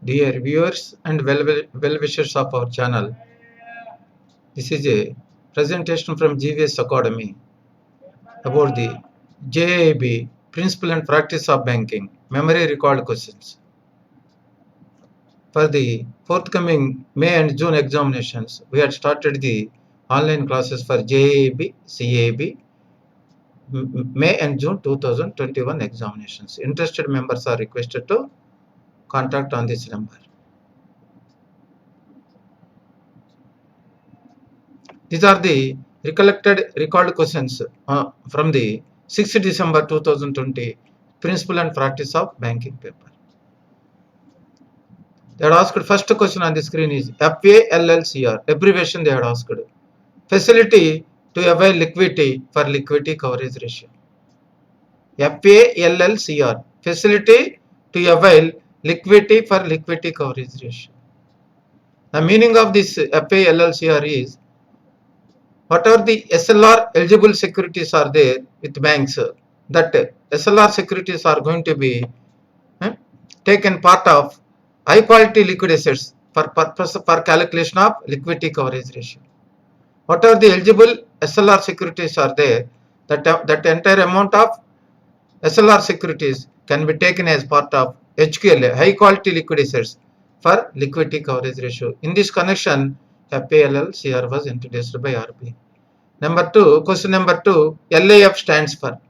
Dear viewers and well-wishers of our channel, this is a presentation from GVS Academy about the JAB Principle and Practice of Banking Memory Recalled Questions. For the forthcoming May and June examinations, we had started the online classes for JAB, CAB, May and June 2021 examinations. Interested members are requested to contact on this number. These are the recalled questions from the 6th December 2020 Principle and Practice of Banking paper. They had asked first question on the screen is FALLCR, abbreviation they had asked. Facility to avail liquidity for liquidity coverage ratio. FALLCR, facility to avail liquidity for liquidity coverage ratio. The meaning of this FALLCR is whatever the SLR eligible securities are there with banks, that SLR securities are going to be taken part of high quality liquid assets for purpose for calculation of liquidity coverage ratio. Whatever the eligible SLR securities are there, that entire amount of SLR securities can be taken as part of HQLA, high quality liquid assets for liquidity coverage ratio. In this connection, FALLCR was introduced by RBI. Number 2, question number 2, LAF stands for.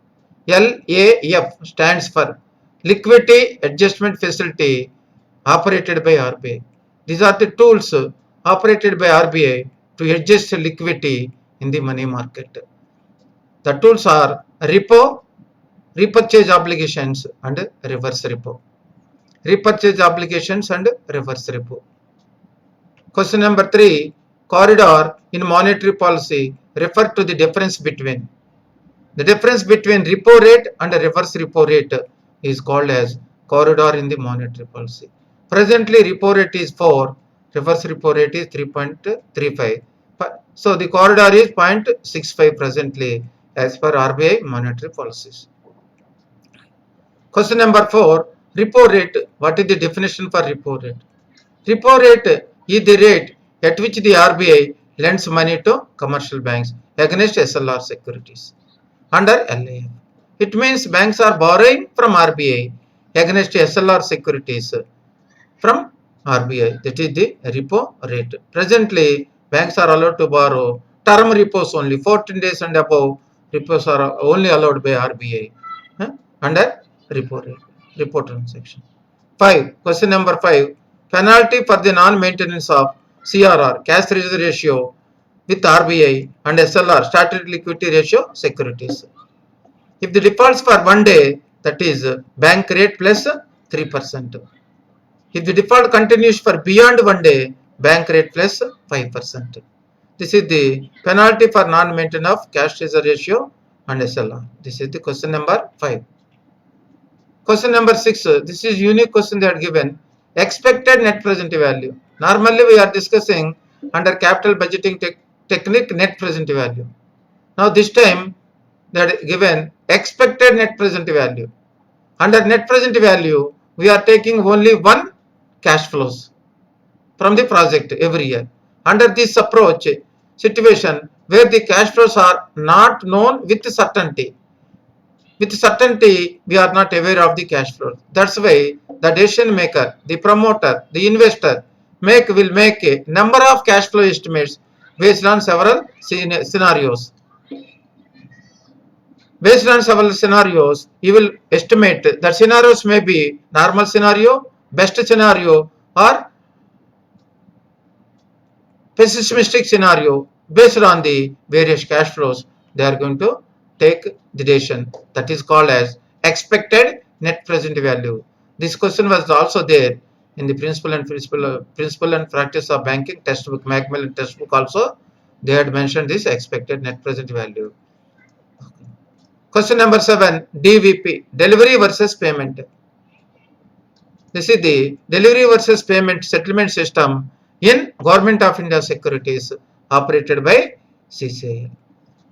LAF stands for Liquidity Adjustment Facility operated by RBI. These are the tools operated by RBI to adjust liquidity in the money market. The tools are repo, repurchase obligations and reverse repo. Repurchase obligations and reverse repo. Question number 3, corridor in monetary policy refer to the difference between. The difference between repo rate and reverse repo rate is called as corridor in the monetary policy. Presently, repo rate is 4, reverse repo rate is 3.35. So the corridor is 0.65 presently as per RBI monetary policies. Question number 4, repo rate. What is the definition for repo rate? Repo rate is the rate at which the RBI lends money to commercial banks against SLR securities under LAF. It means banks are borrowing from RBI against SLR securities from RBI. That is the repo rate. Presently, banks are allowed to borrow term repos only, 14 days and above repos are only allowed by RBI under repo rate, repo transaction. 5. Question number 5. Penalty for the non-maintenance of CRR, cash reserve ratio with RBI and SLR, statutory liquidity ratio securities. If the defaults for 1 day, that is bank rate plus 3%. If the default continues for beyond 1 day, bank rate plus 5%. This is the penalty for non-maintenance of cash reserve ratio and SLR. This is the question number 5. Question number 6. This is unique question they are given. Expected net present value. Normally we are discussing under capital budgeting technique net present value. Now this time they are given expected net present value. Under net present value, we are taking only one cash flows from the project every year. Under this approach situation where the cash flows are not known with certainty. With certainty, we are not aware of the cash flows. That's why the decision maker, the promoter, the investor will make a number of cash flow estimates based on several scenarios. Based on several scenarios, you will estimate that scenarios may be normal scenario, best scenario, or pessimistic scenario. Based on the various cash flows, they are going to take the decision. That is called as expected net present value. This question was also there in the principle and practice of banking textbook, Macmillan textbook also. They had mentioned this expected net present value. Question number 7, DVP, delivery versus payment. This is the delivery versus payment settlement system in Government of India securities operated by CCIL.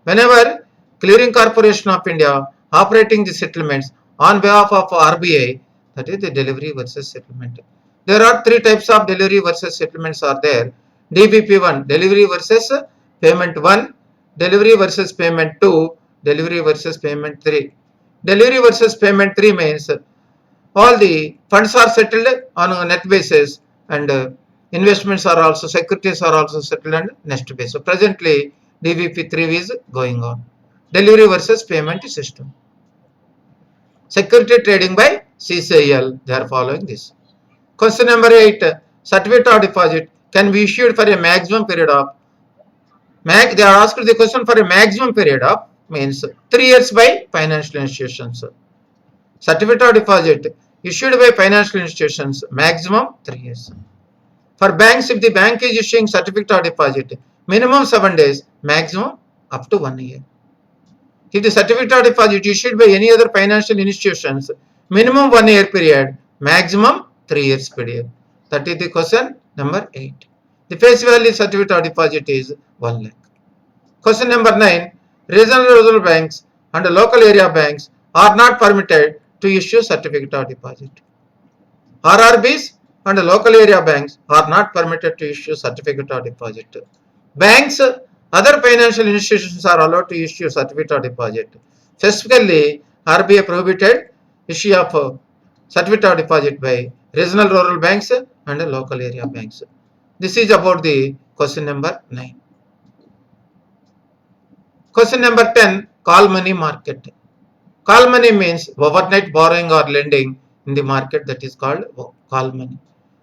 Whenever Clearing Corporation of India operating the settlements on behalf of RBI, that is the delivery versus settlement. There are three types of delivery versus settlements are there. DVP1, delivery versus payment 1, delivery versus payment 2, delivery versus payment 3. Delivery versus payment 3 means all the funds are settled on a net basis, and investments are also, securities are also settled on net basis. So presently DVP3 is going on. Delivery versus payment system. Security trading by CCIL, they are following this. Question number 8. Certificate of deposit can be issued for a maximum period of, they are asked the question for a maximum period of, means 3 years by financial institutions. Certificate of deposit issued by financial institutions, maximum 3 years. For banks, if the bank is issuing certificate of deposit, minimum 7 days, maximum up to 1 year. If the certificate of deposit issued by any other financial institutions, minimum 1 year period, maximum 3 years period. That is the question number 8. The face value certificate of deposit is 1 lakh. Question number 9. Regional banks and local area banks are not permitted to issue certificate of deposit. RRBs and local area banks are not permitted to issue certificate of deposit. Banks, other financial institutions are allowed to issue certificate of deposit. Specifically, RBI prohibited issue of certificate of deposit by regional rural banks and local area banks. This is about the question number 9. Question number 10. Call money market. Call money means overnight borrowing or lending in the market, that is called call money.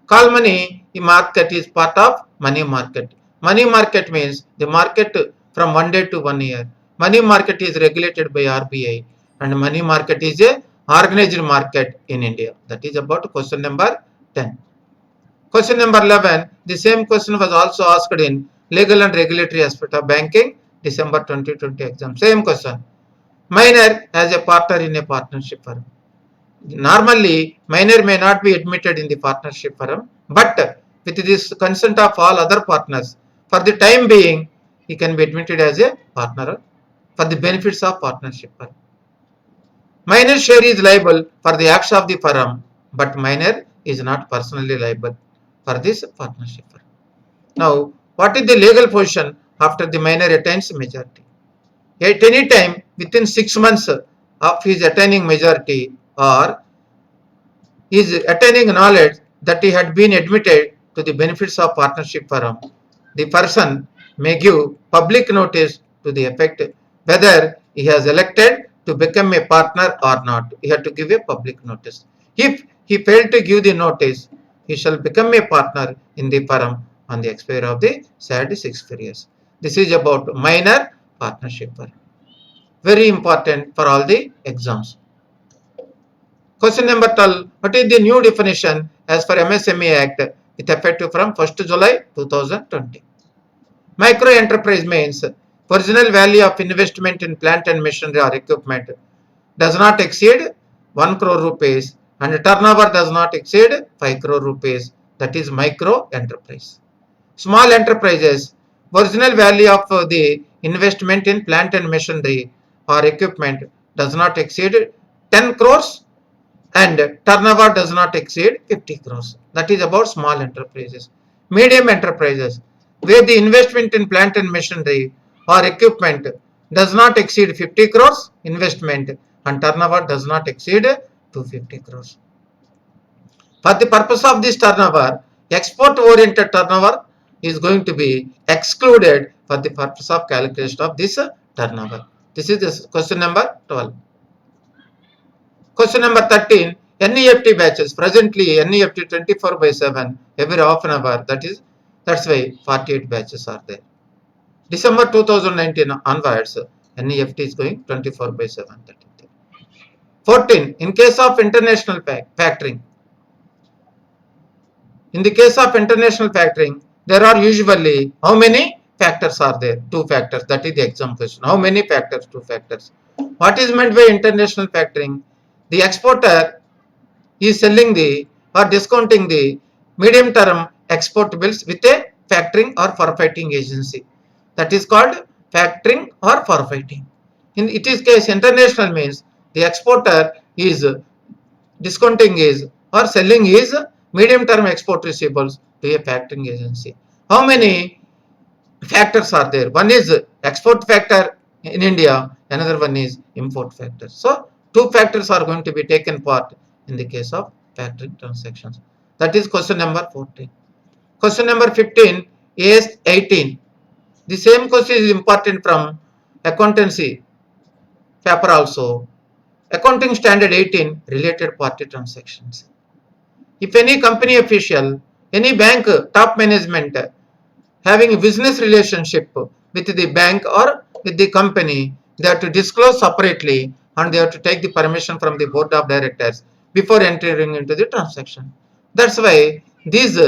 Call money, the market is part of money market. Money market means the market from 1 day to 1 year. Money market is regulated by RBI, and money market is a organized market in India. That is about question number 10. Question number 11. The same question was also asked in legal and regulatory aspect of banking, December 2020 exam. Same question. Minor as a partner in a partnership firm. Normally, minor may not be admitted in the partnership firm, but with this consent of all other partners, for the time being, he can be admitted as a partner for the benefits of partnership firm. Minor share is liable for the acts of the firm, but minor is not personally liable for this partnership firm. Now, what is the legal position after the minor attains majority? At any time within 6 months of his attaining majority or is attaining knowledge that he had been admitted to the benefits of partnership firm, the person may give public notice to the effect whether he has elected to become a partner or not. He had to give a public notice. If he failed to give the notice, he shall become a partner in the firm on the expiry of the said 6 years. This is about minor partnership firm. Very important for all the exams. Question number 12. What is the new definition as per MSME Act with effect from 1st July 2020? Micro enterprise means original value of investment in plant and machinery or equipment does not exceed 1 crore rupees and turnover does not exceed 5 crore rupees. That is micro enterprise. Small enterprises, original value of the investment in plant and machinery or equipment does not exceed 10 crores and turnover does not exceed 50 crores. That is about small enterprises. Medium enterprises, where the investment in plant and machinery or equipment does not exceed 50 crores investment and turnover does not exceed 250 crores. For the purpose of this turnover, export oriented turnover is going to be excluded for the purpose of calculation of this turnover. This is this question number 12. Question number 13. NEFT batches. Presently NEFT 24/7 every half an hour. That's why 48 batches are there. December 2019 onwards, NEFT is going 24/7. 14. In case of international factoring. In the case of international factoring, there are usually how many factors are there? 2 factors. That is the exam question. How many factors? 2 factors. What is meant by international factoring? The exporter is selling the or discounting the medium term export bills with a factoring or forfeiting agency. That is called factoring or forfeiting. In it is case international means the exporter is discounting is or selling his medium-term export receivables to a factoring agency. How many factors are there? One is export factor in India, another one is import factor. So two factors are going to be taken part in the case of factoring transactions. That is question number 14. Question number 15, AS 18. The same question is important from accountancy paper also. Accounting standard 18, related party transactions. If any company official, any bank top management having a business relationship with the bank or with the company, they have to disclose separately and they have to take the permission from the board of directors before entering into the transaction. That's why these,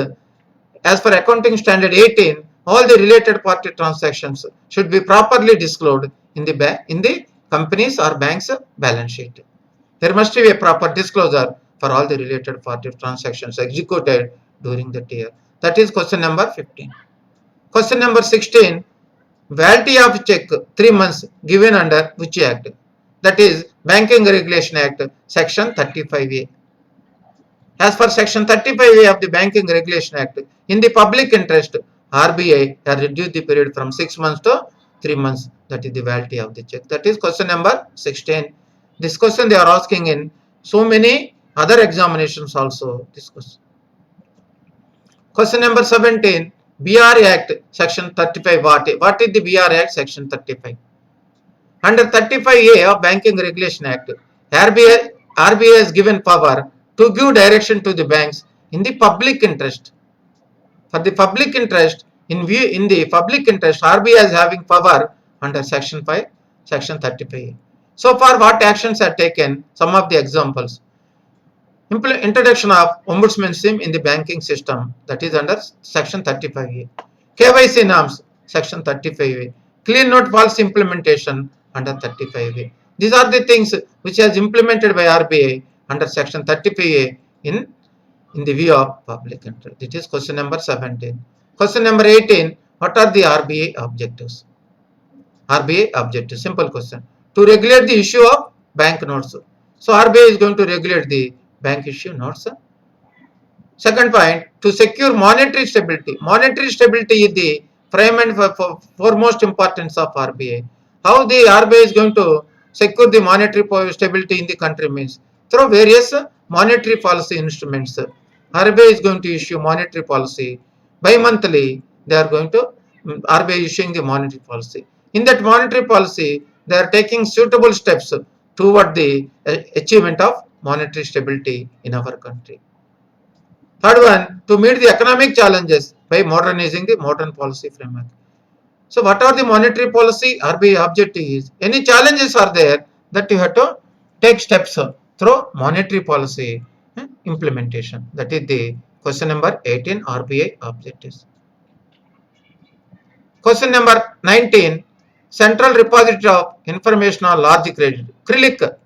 as per accounting standard 18, all the related party transactions should be properly disclosed in the company's or bank's balance sheet. There must be a proper disclosure for all the related party transactions executed during that year. That is question number 15. Question number 16, validity of check 3 months given under which act? That is Banking Regulation Act, section 35A. As per section 35A of the Banking Regulation Act, in the public interest, RBI has reduced the period from 6 months to 3 months. That is the validity of the check. That is question number 16. This question they are asking in so many other examinations also. This question. Question number 17. BR Act section 35. What is the BR Act section 35? Under 35A of Banking Regulation Act, RBI has given power to give direction to the banks in the public interest. For the public interest, in the public interest, RBI is having power under section 5, section 35A. So far, what actions are taken? Some of the examples. Introduction of ombudsman SIM in the banking system, that is under section 35A. KYC norms, section 35A. Clean note policy implementation under 35A. These are the things which has implemented by RBI under section 35A in the view of public interest. It is question number 17. Question number 18. What are the RBI objectives? RBI objectives, simple question. To regulate the issue of bank notes. So RBI is going to regulate the bank issue notes. Second point, to secure monetary stability. Monetary stability is the prime and foremost importance of RBI. How the RBI is going to secure the monetary stability in the country means through various monetary policy instruments. RBI is going to issue monetary policy. Bi-monthly, they are going to RBI issuing the monetary policy. In that monetary policy, they are taking suitable steps toward the achievement of monetary stability in our country. Third one, to meet the economic challenges by modernizing the modern policy framework. So what are the monetary policy? RBI objective is, any challenges are there that you have to take steps through monetary policy implementation. That is the question number 18 RBI objectives. Question number 19, Central Repository of Information on Large Credit, CRILC,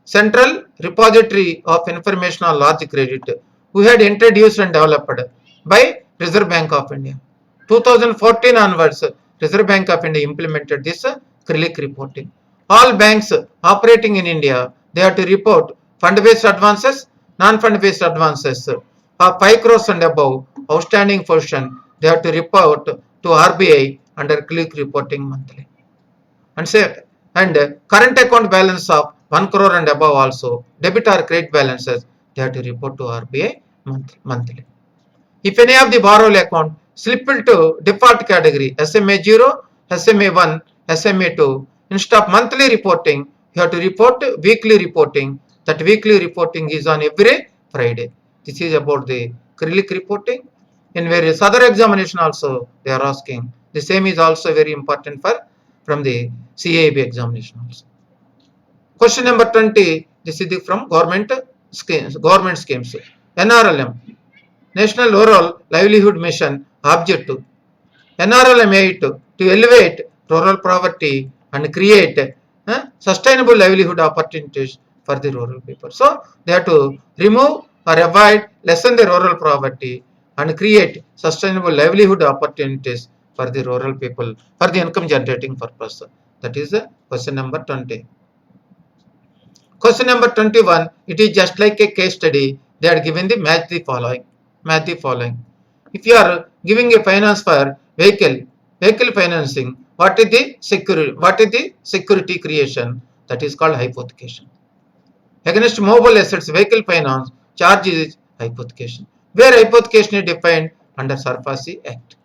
Central Repository of Information on Large Credit, we had introduced and developed by Reserve Bank of India. 2014 onwards, Reserve Bank of India implemented this CRILC reporting. All banks operating in India, they have to report fund-based advances, non-fund-based advances of 5 crores and above outstanding portion. They have to report to RBI under CRILC reporting monthly. And current account balance of 1 crore and above also, debit or credit balances, they have to report to RBI monthly. If any of the borrower account slip into default category SMA 0, SMA 1, SMA 2, instead of monthly reporting, you have to report weekly reporting. That weekly reporting is on every Friday. This is about the CRILC reporting. In various other examination also they are asking. The same is also very important from the CAB examination also. Question number 20. This is from government schemes. NRLM, National Rural Livelihood Mission objective. NRLM 8 to elevate rural poverty and create sustainable livelihood opportunities for the rural people. So they have to remove or avoid, lessen the rural poverty and create sustainable livelihood opportunities for the rural people for the income generating purpose. That is question number 20. Question number 21, it is just like a case study. They are given the match the following. Match the following. If you are giving a finance for vehicle financing, what is the security? What is the security creation? That is called hypothecation. Against mobile assets, vehicle finance charge is hypothecation. Where hypothecation is defined under SARFAESI Act.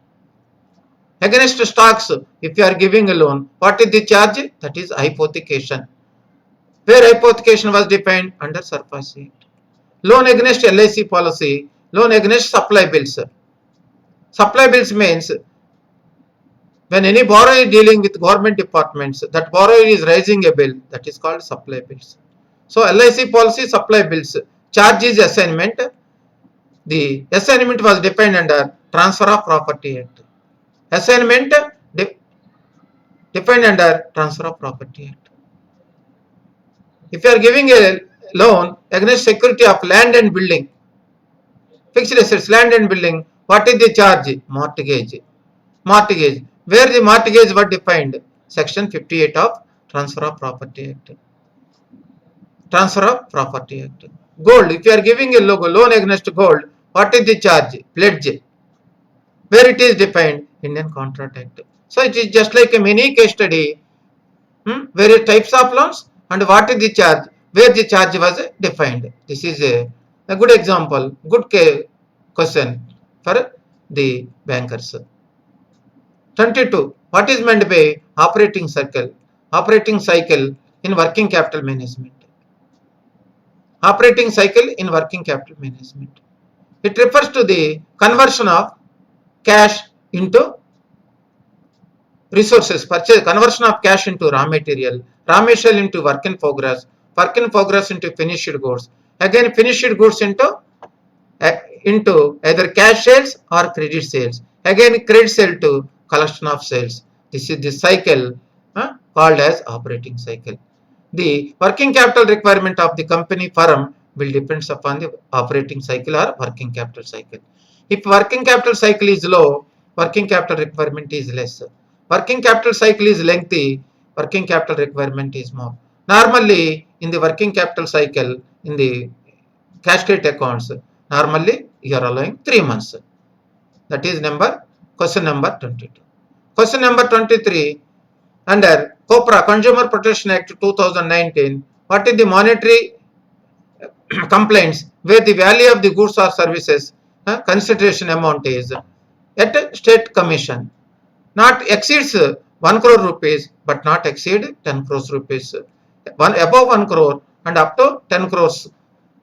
Against stocks, if you are giving a loan, what is the charge? That is hypothecation. Where hypothecation was defined under SARFAESI Act. Loan against LIC policy, loan against supply bills. Supply bills means when any borrower is dealing with government departments, that borrower is raising a bill, that is called supply bills. So LIC policy, supply bills, charge is assignment. The assignment was defined under Transfer of Property Act. Assignment defined under Transfer of Property Act. If you are giving a loan against security of land and building, fixed assets, land and building, what is the charge? Mortgage. Mortgage. Where the mortgage were defined? Section 58 of Transfer of Property Act. Transfer of Property Act. Gold. If you are giving a loan against gold, what is the charge? Pledge. Where it is defined? Indian Contract Act. So it is just like a mini case study. Various types of loans and what is the charge? Where the charge was defined. This is a good example, good question for the bankers. 22. What is meant by operating cycle? Operating cycle in working capital management. Operating cycle in working capital management. It refers to the conversion of cash into resources, conversion of cash into raw material into work in progress into finished goods, again finished goods into either cash sales or credit sales, again credit sale to collection of sales. This is the cycle called as operating cycle. The working capital requirement of the company firm will depends upon the operating cycle or working capital cycle. If working capital cycle is low, working capital requirement is less. Working capital cycle is lengthy, working capital requirement is more. Normally, in the working capital cycle, in the cash credit accounts, normally you are allowing 3 months. That is question number 22. Question number 23. Under COPRA, Consumer Protection Act 2019, what is the monetary complaints where the value of the goods or services consideration amount is at state commission not exceeds 1 crore rupees but not exceed 10 crores rupees. Above 1 crore and up to 10 crores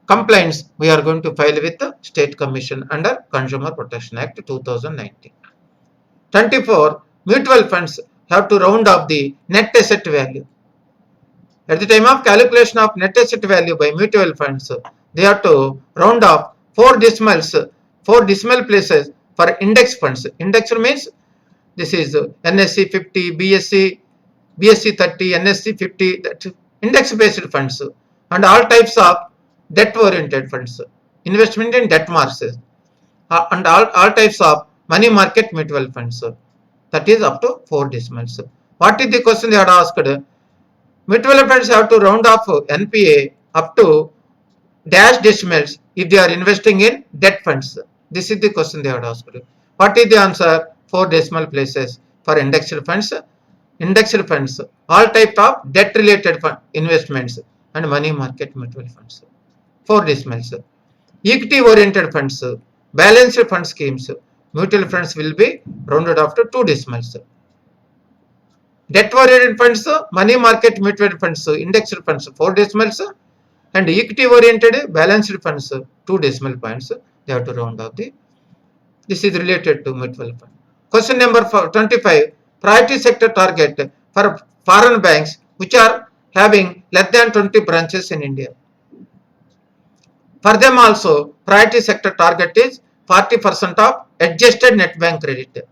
complaints we are going to file with the state commission under Consumer Protection Act 2019. 24. Mutual funds have to round off the net asset value. At the time of calculation of net asset value by mutual funds, they have to round off 4 decimal places for index funds. Index means this is NSE 50, BSE 30, NSE 50, that index based funds and all types of debt oriented funds, investment in debt markets and all types of money market mutual funds. That is up to 4 decimals. What is the question they had asked? Mutual funds have to round off NPA up to dash decimals if they are investing in debt funds. This is the question they had asked. What is the answer? 4 decimal places for indexed funds, all types of debt related investments and money market mutual funds. 4 decimals. Equity oriented funds, balanced fund schemes, mutual funds will be rounded off to 2 decimals. Debt oriented funds, money market mutual funds, indexed funds 4 decimals and equity oriented balanced funds 2 decimal points. They have to round off the. This is related to mutual fund. Question number 25. Priority sector target for foreign banks which are having less than 20 branches in India. For them also, priority sector target is 40% of adjusted net bank credit.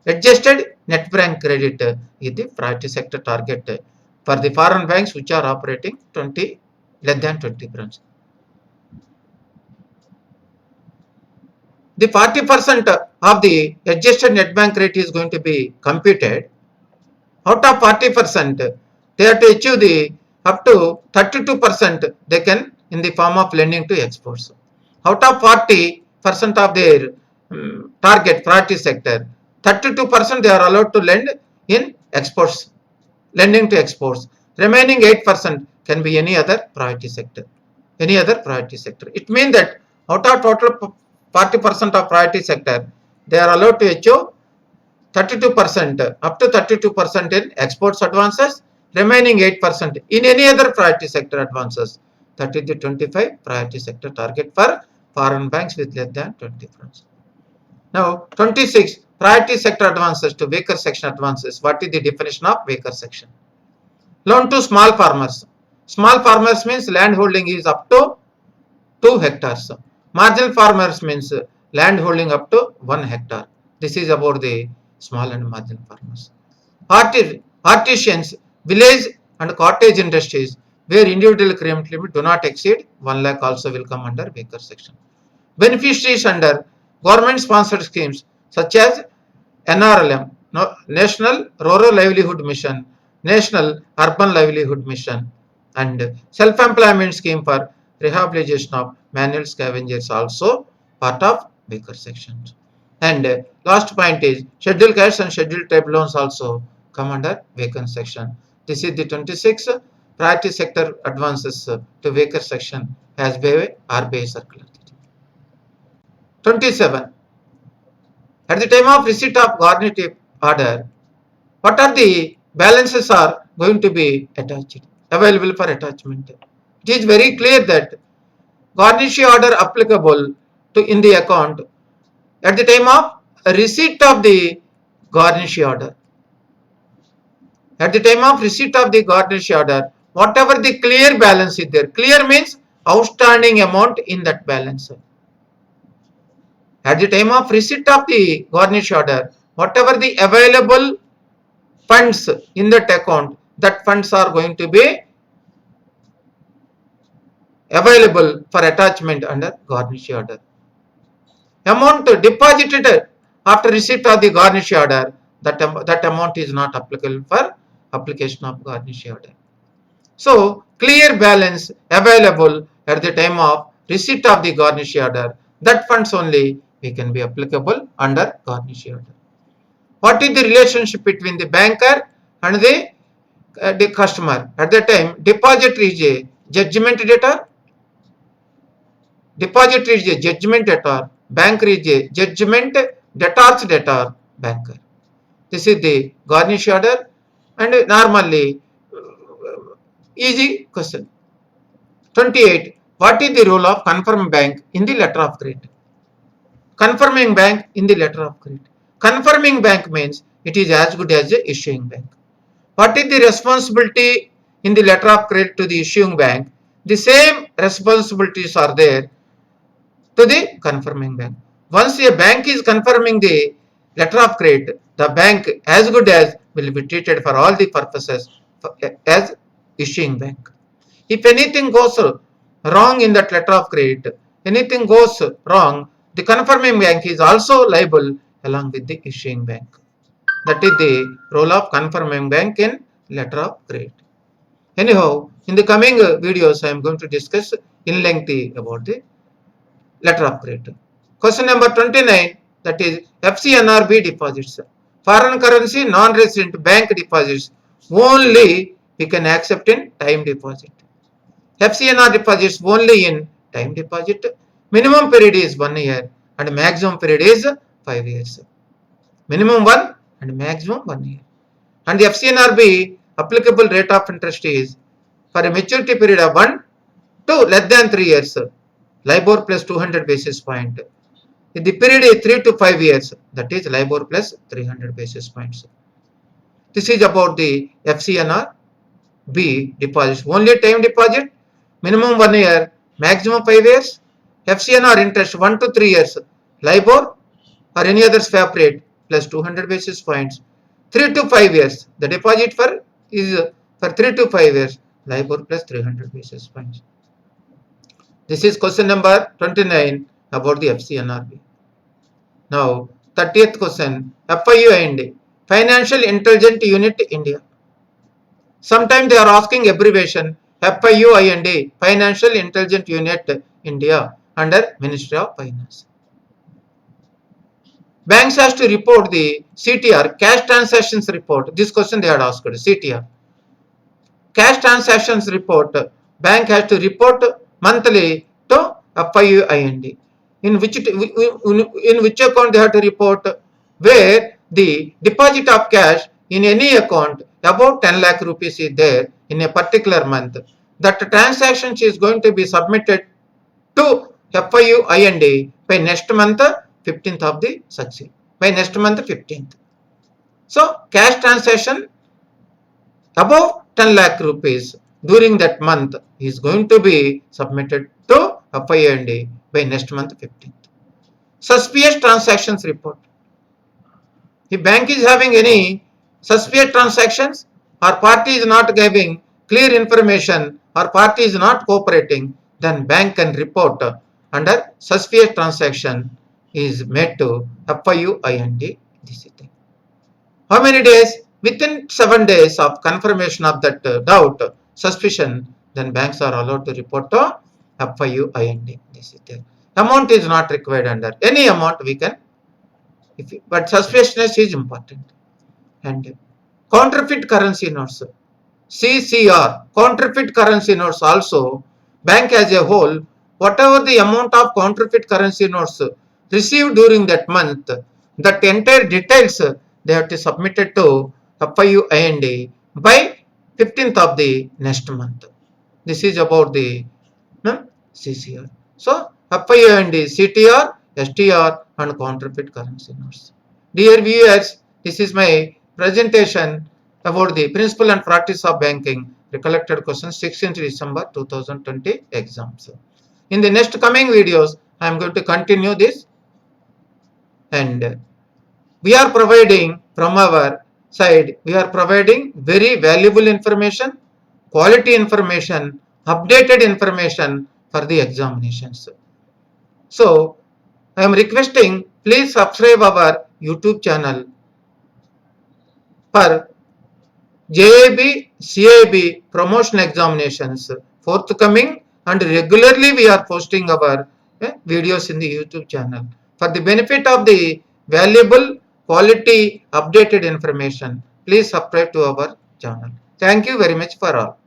Adjusted net bank credit is the priority sector target for the foreign banks which are operating less than 20 branches. The 40% of the adjusted net bank rate is going to be computed. Out of 40%, they have to achieve the up to 32% they can in the form of lending to exports. Out of 40, percent of their target priority sector. 32% they are allowed to lend in exports, lending to exports. Remaining 8% can be any other priority sector. Any other priority sector. It means that out of total 40% of priority sector, they are allowed to HO 32%, up to 32% in exports advances, remaining 8% in any other priority sector advances. That is the 25 priority sector target for foreign banks with less than 20%. Now, 26 priority sector advances to weaker section advances. What is the definition of weaker section? Loan to small farmers. Small farmers means land holding is up to 2 hectares. Marginal farmers means land holding up to 1 hectare. This is about the small and marginal farmers. Artisans, village and cottage industries where individual credit limit do not exceed 1 lakh also will come under weaker section. Beneficiaries under government sponsored schemes such as NRLM, National Rural Livelihood Mission, National Urban Livelihood Mission, and self-employment scheme for rehabilitation of manual scavengers also part of weaker sections. And last point is scheduled cash and scheduled type loans also come under weaker section. This is the 26 priority sector advances to weaker section as by RBI circular. 27. At the time of receipt of garnishee order, what are the balances are going to be attached, available for attachment? It is very clear that garnishee order applicable to in the account at the time of receipt of the garnishee order. At the time of receipt of the garnishee order, whatever the clear balance is there, clear means outstanding amount in that balance. At the time of receipt of the garnishee order, whatever the available funds in that account, that funds are going to be available for attachment under garnishee order. Amount deposited after receipt of the garnishee order, that amount is not applicable for application of garnishee order. So, clear balance available at the time of receipt of the garnishee order, that funds only we can be applicable under garnishee order. What is the relationship between the banker and the customer? At that time, depository is a judgment debtor, depository is a judgment debtor, banker is a judgment debtor's debtor, banker. This is the garnishee order, and normally easy question. 28. What is the role of confirming bank in the letter of credit? Confirming bank in the letter of credit. Confirming bank means it is as good as the issuing bank. What is the responsibility in the letter of credit to the issuing bank? The same responsibilities are there to the confirming bank. Once a bank is confirming the letter of credit, the bank as good as will be treated for all the purposes as issuing bank. If anything goes wrong in that letter of credit, anything goes wrong, the confirming bank is also liable along with the issuing bank. That is the role of confirming bank in letter of credit. Anyhow, in the coming videos, I am going to discuss in lengthy about the letter of credit. Question number 29, that is FCNRB deposits. Foreign currency non-resident bank deposits only we can accept in time deposit. FCNR deposits only in time deposit. Minimum period is 1 year and maximum period is 5 years. Minimum 1 and maximum 1 year. And the FCNRB applicable rate of interest is for a maturity period of 1 to less than 3 years. LIBOR plus 200 basis point. If the period is 3 to 5 years, that is LIBOR plus 300 basis points. This is about the FCNRB deposits. Only time deposit, minimum 1 year, maximum 5 years. FCNR interest 1 to 3 years, LIBOR or any other swap rate plus 200 basis points. 3 to 5 years, the deposit is for 3 to 5 years, LIBOR plus 300 basis points. This is question number 29 about the FCNRB. Now, 30th question, FIU, Financial Intelligence Unit India. Sometimes they are asking abbreviation FIU, Financial Intelligence Unit India under Ministry of Finance. banks has to report the CTR, cash transactions report. This question they had asked, CTR. Cash transactions report, bank has to report monthly to FIU IND. In which account they have to report? Where the deposit of cash in any account about 10 lakh rupees is there in a particular month. That transaction is going to be submitted to FIU IND by next month 15th of the succeed. By next month 15th. So cash transaction above 10 lakh rupees during that month is going to be submitted to FIND by next month 15th. Suspicious transactions report. If bank is having any suspicious transactions or party is not giving clear information or party is not cooperating, then bank can report under suspicious transaction is made to FIU IND. This is the how many days? Within 7 days of confirmation of that doubt, suspicion, then banks are allowed to report to FIU IND. This is there. Amount is not required under any amount we can, but suspiciousness is important. And counterfeit currency notes, CCR, counterfeit currency notes also, bank as a whole, whatever the amount of counterfeit currency notes received during that month, that entire details they have to submit it to FIU IND by 15th of the next month. This is about the CCR. So FIU IND, CTR, STR and counterfeit currency notes. Dear viewers, this is my presentation about the principle and practice of banking, recollected questions 16th December 2020 exams. In the next coming videos, I am going to continue this, and we are providing from our side, we are providing very valuable information, quality information, updated information for the examinations. So I am requesting, please subscribe our YouTube channel for JAB, CAB promotion examinations forthcoming, and regularly we are posting our videos in the YouTube channel. For the benefit of the valuable quality updated information, please subscribe to our channel. Thank you very much for all.